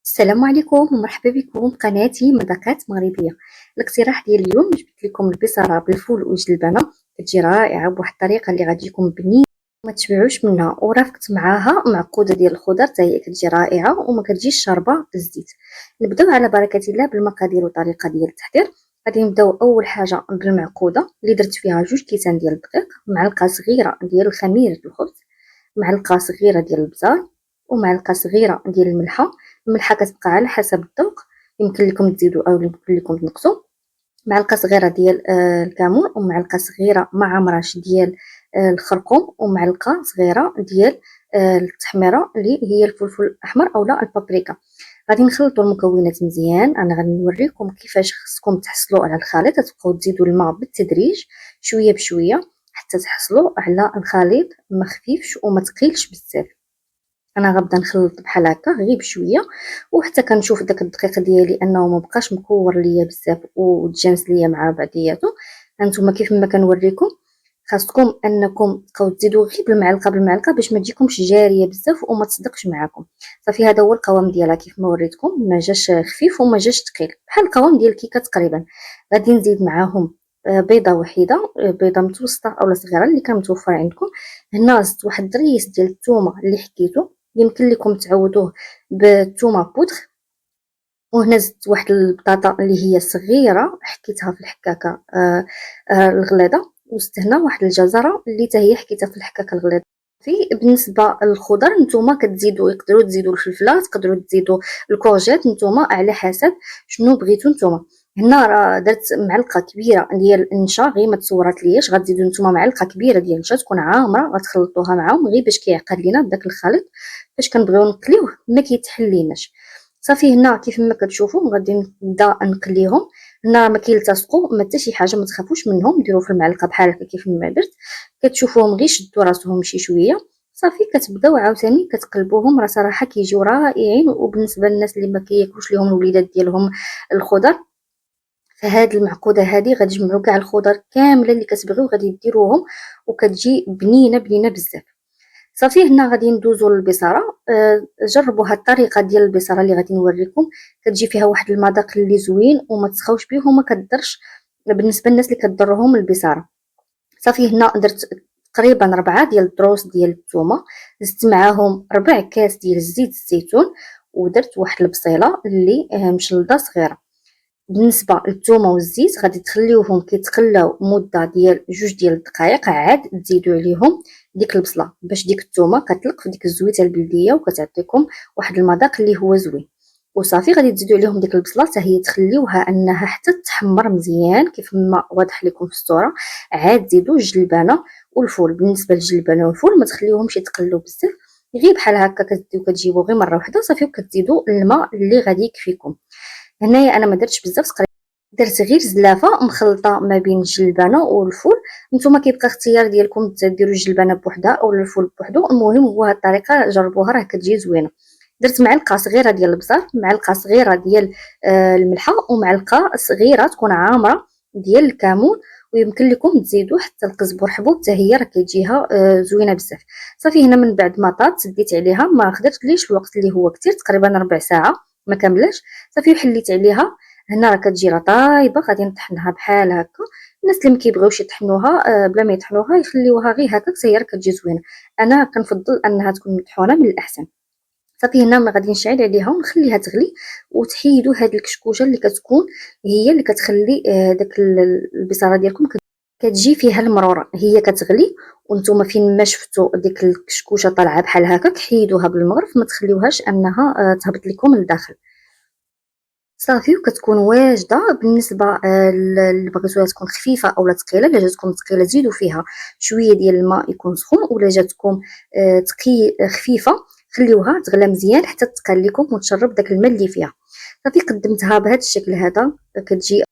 السلام عليكم ومرحبا بكم في قناتي مذاقات مغربيه. الاقتراح ديال اليوم جبت لكم البصاره بالفول والجلبانه، كتجي رائعه بواحد الطريقه اللي غادي تكون بنينه ما تشبعوش منها، ورافقت معاها معقوده ديال الخضر حتى هي كتجي رائعه وما كتجيش شاربه بالزيت. نبداو على بركه الله بالمقادير والطريقه ديال التحضير. غادي نبداو اول حاجه بالمعقوده اللي درت فيها 2 كيسان ديال الدقيق، معلقه صغيره ديال خميره الخبز، معلقه صغيره ديال البزار، ومعلقه صغيره ديال الملحه كتبقى على حسب الذوق، يمكن لكم تزيدوا او يمكن لكم تنقصوا. معلقه صغيره ديال الكمون، ومعلقه صغيره مع مرش ديال الخرقوم، ومعلقه صغيره ديال التحميره اللي هي الفلفل الاحمر اولا البابريكا. غادي نخلطوا المكونات مزيان. انا غادي نوريكم كيفاش خصكم تحصلوا على الخليط، تبقاو تزيدوا الماء بالتدريج شويه بشويه حتى تحصلوا على الخليط ما خفيفش وما ثقيلش بزاف. انا غنبدا نخلط بحال هكا غير بشويه، وحتى كنشوف داك الدقيق ديالي انه ما بقاش مكور ليا بزاف وتجانس ليا مع بعضياته. هانتوما كيف ما كنوريكم خاصكم انكم تبقاو تزيدوا غير بالمعلقه باش ما تجيكمش جاريه بزاف وما تصدقش معكم. صافي هذا هو القوام ديالها كيف ما وريتكم، ما جاش خفيف وما جاش ثقيل، بحال القوام ديال الكيكه تقريبا. غادي نزيد معاهم بيضه وحيده، بيضه متوسطه اولا صغيره اللي كان متوفر عندكم. هنا زدت واحد الريس ديال الثومه اللي حكيته، يمكن لكم تعوضوه بالثومه بودغ. وهنا زدت واحد البطاطا اللي هي صغيره حكيتها في الحكاكه الغليظه، وزدت هنا واحد الجزره اللي حتى هي حكيتها في الحكاكه الغليظه. في بالنسبه للخضر نتوما كتزيدوا، يقدروا تزيدوا الفلفله، تقدروا تزيدوا الكورجيت، نتوما على حسب شنو بغيتوا نتوما. هنا راه درت معلقه كبيره ديال النشا، غير ما تصورات ليش غتزيدوا نتوما معلقه كبيره ديال النشا تكون عامره، غتخلطوها معاهم غير باش كيعقد لينا بداك الخليط فاش كنبغيو نقليوه ما كيتحليناش. صافي هنا كيف ما كتشوفوا غادي نبدا نقليهم. هنا ما كيلتصقوا ما حتى شي حاجه، ما تخافوش منهم، ديروا في المعلقه بحال هكا كيف ما درت. كتشوفوهم غير شدوا راسهم شي شويه، صافي كتبداو عاوتاني كتقلبوهم. راه صراحه كيجيو رائعين، وبالنسبه للناس اللي ما كياكلوش ليهم الوليدات ديالهم الخضر، فهاد المعقوده هذه غتجمعوا كاع الخضر كامله اللي كتبغيو غادي ديروهم، وكتجي بنينه بنينه بزاف. صافي هنا غادي ندوزو للبصاره. جربوا هاد الطريقه ديال البصاره اللي غادي نوريكم، كتجي فيها واحد المذاق اللي زوين وما تسخاوش به وما كضرش بالنسبه للناس اللي كضرهم البصاره. صافي هنا درت تقريبا 4 ديال الدروس ديال الثومه، زدت معاهم ربع كاس ديال زيت الزيتون، ودرت واحد البصيله اللي مشلضه صغيره. بالنسبه للثومه والزيت غادي تخليوهم كيتقلاو مده ديال 2 ديال الدقائق، عاد تزيدوا عليهم ديك البصله باش ديك الثومه كتلق في ديك الزويته البلديه وكتعطيكم واحد المذاق اللي هو زوين. وصافي غادي تزيدوا عليهم ديك البصله حتى هي تخليوها انها حتى تحمر مزيان كيف ما واضح لكم في الصوره. عاد تزيدوا الجلبانه والفول. بالنسبه للجلبانه والفول ما تخليوهمش يتقلوا بزاف، غير بحال هكا كتبداو كتجيبوا غير مره واحده صافي، وكتزيدوا الماء اللي غادي يكفيكم. هنايا انا ما درتش بزاف، درت غير زلافه مخلطه ما بين الجلبانه والفول. نتوما كيبقى اختيار ديالكم ديروا الجلبانه بوحدها او الفول بوحدو، المهم هو هاد الطريقه جربوها راه كتجي زوينه. درت معلقه صغيره ديال البزار، معلقه صغيره ديال الملحه، ومعلقه صغيره تكون عامره ديال الكمون، ويمكن لكم تزيدوا حتى القزبر حبوب حتى هي راه كتجيها زوينه بزاف. صافي هنا من بعد ما طات سديت عليها، ما خدرتليش الوقت اللي هو كتير، تقريبا ربع ساعه ما كاملاش. صافي حليت عليها. هنا راه كتجي راه طايبه، غادي نطحنها بحال هكا. الناس اللي ما كيبغيوش يطحنوها بلا ما يطحنوها يخليوها غير هكا حتى هي راه كتجي زوينه. انا كنفضل انها تكون مطحونه من الاحسن. صافي هنا ما غادي نشعل عليها ونخليها تغلي، وتحيدوا هاد الكشكوشه اللي كتكون هي اللي كتخلي داك البصاره ديالكم كتجي فيها المرور، هي كتغلي وانتم فين ما شفتوا ديك الكشكوشه طالعه بحال هكا حيدوها بالمغرف، ما تخليوهاش انها تهبط لكم للداخل. صافي وكتكون واجده. بالنسبه اللي بغيتوها تكون خفيفه اولا ثقيله، الا جاتكم ثقيله زيدوا فيها شويه ديال الماء يكون سخون، ولا جاتكم خفيفه خليوها تغلى مزيان حتى تقال لكم وتشرب داك الماء اللي فيها. صافي قدمتها بهذا الشكل هذا، كتجي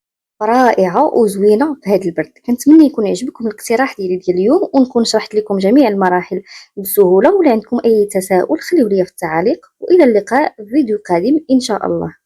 رائعه وزوينه في هذا البرد. كنتمنى يكون يعجبكم الاقتراح ديال اليوم، ونكون شرحت لكم جميع المراحل بسهوله. ولا عندكم اي تساؤل خليوه لي في التعاليق، والى اللقاء في فيديو قادم ان شاء الله.